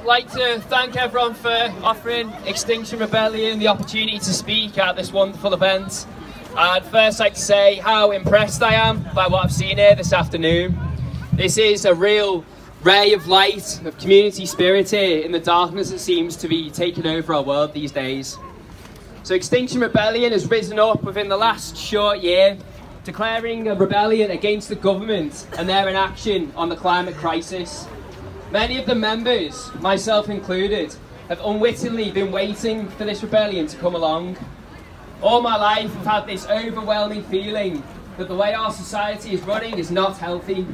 like to thank everyone for offering Extinction Rebellion the opportunity to speak at this wonderful event. I'd first like to say how impressed I am by what I've seen here this afternoon. This is a real ray of light, of community spirit here in the darkness that seems to be taking over our world these days. So Extinction Rebellion has risen up within the last short year, declaring a rebellion against the government and their inaction on the climate crisis. Many of the members, myself included, have unwittingly been waiting for this rebellion to come along. All my life I've had this overwhelming feeling that the way our society is running is not healthy.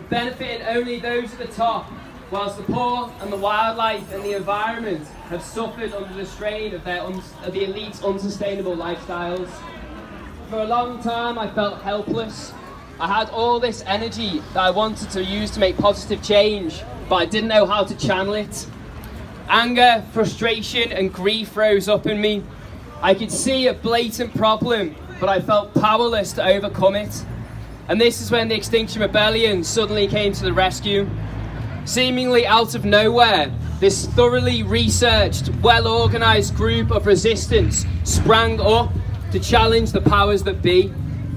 Benefiting only those at the top, whilst the poor and the wildlife and the environment have suffered under the strain of the elite's unsustainable lifestyles. For a long time I felt helpless. I had all this energy that I wanted to use to make positive change, but I didn't know how to channel it. Anger, frustration and grief rose up in me. I could see a blatant problem, but I felt powerless to overcome it. And this is when the Extinction Rebellion suddenly came to the rescue. Seemingly out of nowhere, this thoroughly researched, well-organised group of resistance sprang up to challenge the powers that be.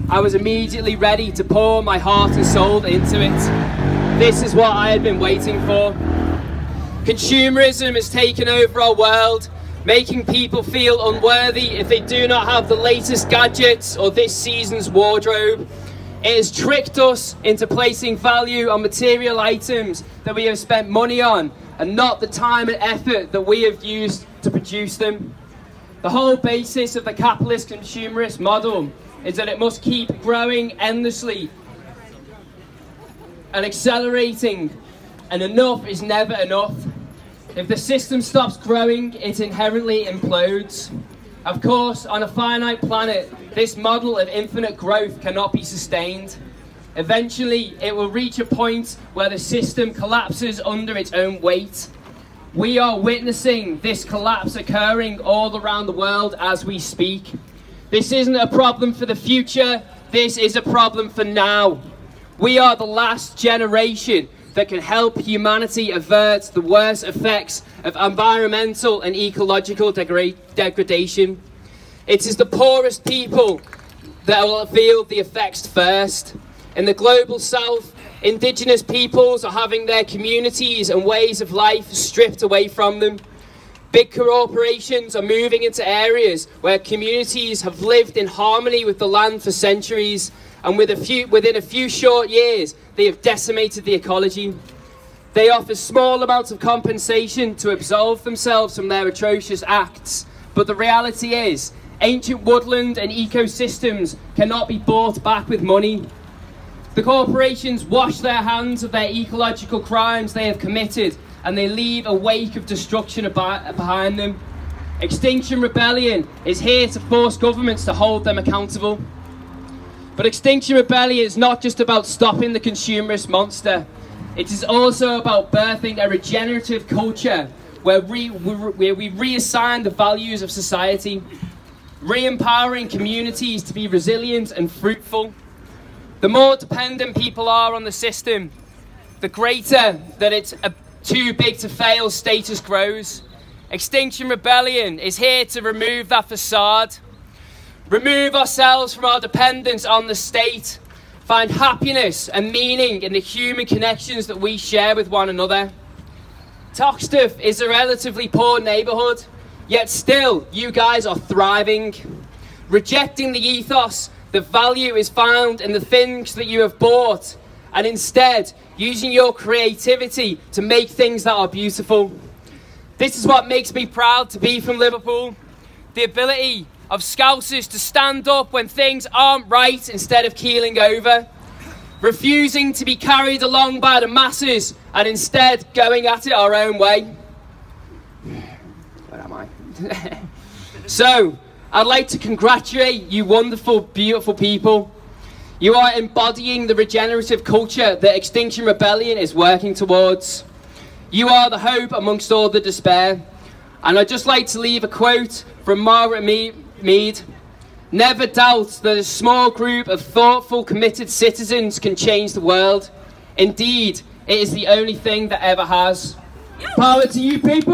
I was immediately ready to pour my heart and soul into it. This is what I had been waiting for. Consumerism has taken over our world, making people feel unworthy if they do not have the latest gadgets or this season's wardrobe. It has tricked us into placing value on material items that we have spent money on and not the time and effort that we have used to produce them. The whole basis of the capitalist consumerist model is that it must keep growing endlessly and accelerating, and enough is never enough. If the system stops growing, it inherently implodes. Of course, on a finite planet, this model of infinite growth cannot be sustained. Eventually, it will reach a point where the system collapses under its own weight. We are witnessing this collapse occurring all around the world as we speak. This isn't a problem for the future, this is a problem for now. We are the last generation that can help humanity avert the worst effects of environmental and ecological degradation. It is the poorest people that will feel the effects first. In the global south, indigenous peoples are having their communities and ways of life stripped away from them. Big corporations are moving into areas where communities have lived in harmony with the land for centuries, and within a few short years, they have decimated the ecology. They offer small amounts of compensation to absolve themselves from their atrocious acts, but the reality is, ancient woodland and ecosystems cannot be bought back with money. The corporations wash their hands of their ecological crimes they have committed, and they leave a wake of destruction behind them. Extinction Rebellion is here to force governments to hold them accountable. But Extinction Rebellion is not just about stopping the consumerist monster. It is also about birthing a regenerative culture where we reassign the values of society, re-empowering communities to be resilient and fruitful. The more dependent people are on the system, the greater that it's a too big to fail status grows. Extinction Rebellion is here to remove that facade, remove ourselves from our dependence on the state, find happiness and meaning in the human connections that we share with one another. Toxteth is a relatively poor neighbourhood, yet still you guys are thriving. Rejecting the ethos, the value is found in the things that you have bought, and instead using your creativity to make things that are beautiful. This is what makes me proud to be from Liverpool. The ability of Scousers to stand up when things aren't right instead of keeling over. Refusing to be carried along by the masses and instead going at it our own way. Where am I? So, I'd like to congratulate you wonderful, beautiful people. You are embodying the regenerative culture that Extinction Rebellion is working towards. You are the hope amongst all the despair. And I'd just like to leave a quote from Margaret Mead. Never doubt that a small group of thoughtful, committed citizens can change the world. Indeed, It is the only thing that ever has. Power to you people!